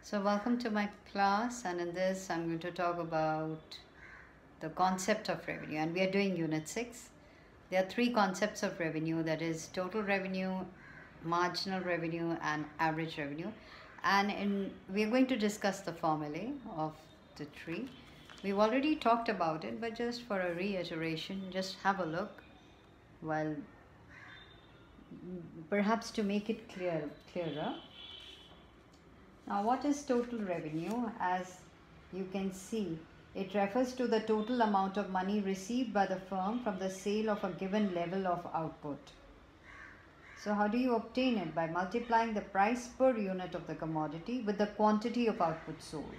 So welcome to my class, and in this I'm going to talk about the concept of revenue, and we are doing unit 6. There are three concepts of revenue, that is total revenue, marginal revenue and average revenue, and we are going to discuss the formulae of the three. We've already talked about it, but just for a reiteration, just have a look while perhaps to make it clearer. Now, what is total revenue? As you can see, it refers to the total amount of money received by the firm from the sale of a given level of output. So how do you obtain it? By multiplying the price per unit of the commodity with the quantity of output sold.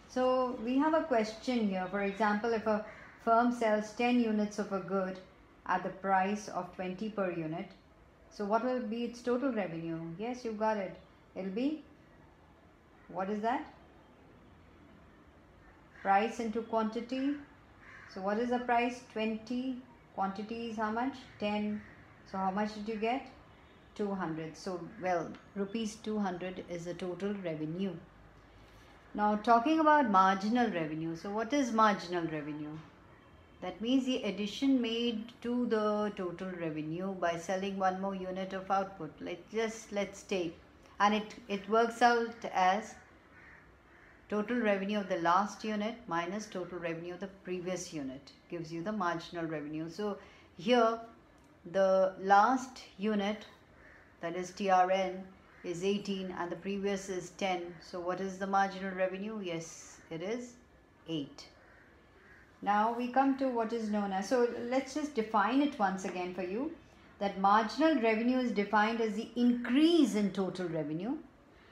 So we have a question here. For example, if a firm sells 10 units of a good at the price of 20 per unit, so what will be its total revenue? Yes, you got it. It'll be, what is that? Price into quantity. So what is the price? 20. Quantity is how much? 10. So how much did you get? 200. So, well, rupees 200 is the total revenue. Now, talking about marginal revenue. So what is marginal revenue? That means the addition made to the total revenue by selling one more unit of output. Let's take, and it works out as total revenue of the last unit minus total revenue of the previous unit, gives you the marginal revenue. So here the last unit, that is TRN, is 18 and the previous is 10. So what is the marginal revenue? Yes, it is 8. Now we come to what is known as, so let's just define it once again for you, that marginal revenue is defined as the increase in total revenue.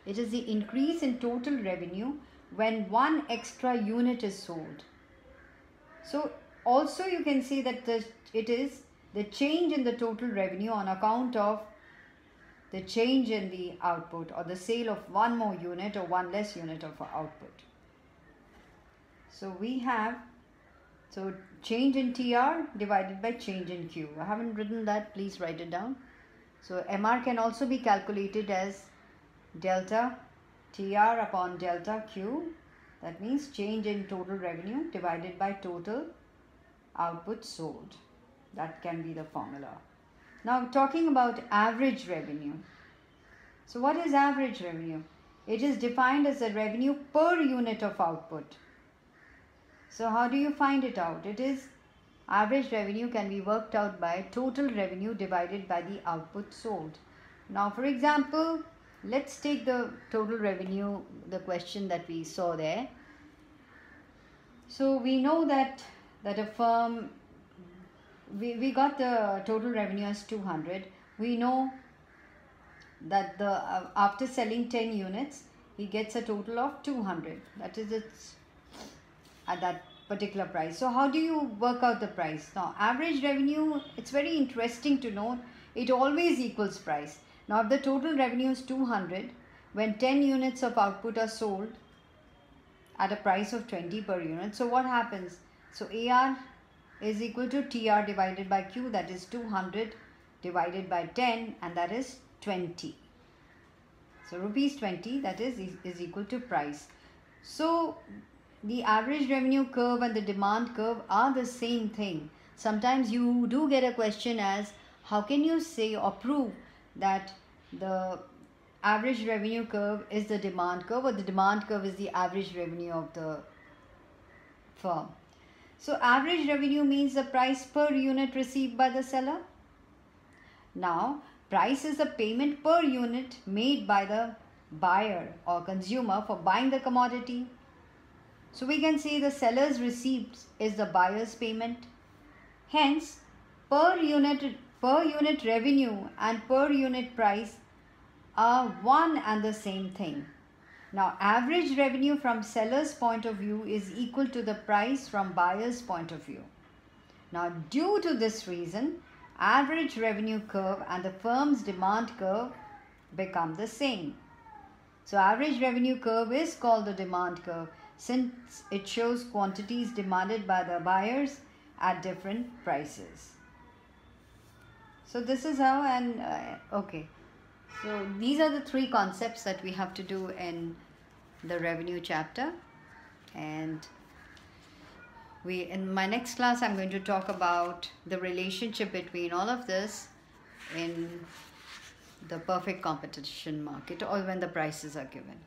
It is the increase in total revenue when one extra unit is sold. So also you can see that it is the change in the total revenue on account of the change in the output or the sale of one more unit or one less unit of output. So we have, so change in TR divided by change in Q. I haven't written that, please write it down. So MR can also be calculated as delta TR upon delta Q. That means change in total revenue divided by total output sold. That can be the formula. Now talking about average revenue. So what is average revenue? It is defined as the revenue per unit of output. So how do you find it out? It is, average revenue can be worked out by total revenue divided by the output sold. Now for example, let's take the total revenue, the question that we saw there. So we know that a firm, we got the total revenue as 200. We know that after selling 10 units, he gets a total of 200. That is its at that particular price. So how do you work out the price? Now average revenue, it's very interesting to note, it always equals price. Now if the total revenue is 200, when 10 units of output are sold at a price of 20 per unit, so what happens? So AR is equal to TR divided by Q, that is 200 divided by 10, and that is 20. So rupees 20, that is equal to price. So the average revenue curve and the demand curve are the same thing. Sometimes you do get a question as, how can you say or prove that the average revenue curve is the demand curve or the demand curve is the average revenue of the firm? So average revenue means the price per unit received by the seller. Now price is the payment per unit made by the buyer or consumer for buying the commodity. So we can say the seller's receipt is the buyer's payment. Hence, per unit revenue and per unit price are one and the same thing. Now, average revenue from seller's point of view is equal to the price from buyer's point of view. Now, due to this reason, average revenue curve and the firm's demand curve become the same. So, average revenue curve is called the demand curve, since it shows quantities demanded by the buyers at different prices. So this is how, and okay. So these are the three concepts that we have to do in the revenue chapter. And in my next class, I'm going to talk about the relationship between all of this in the perfect competition market, or when the prices are given.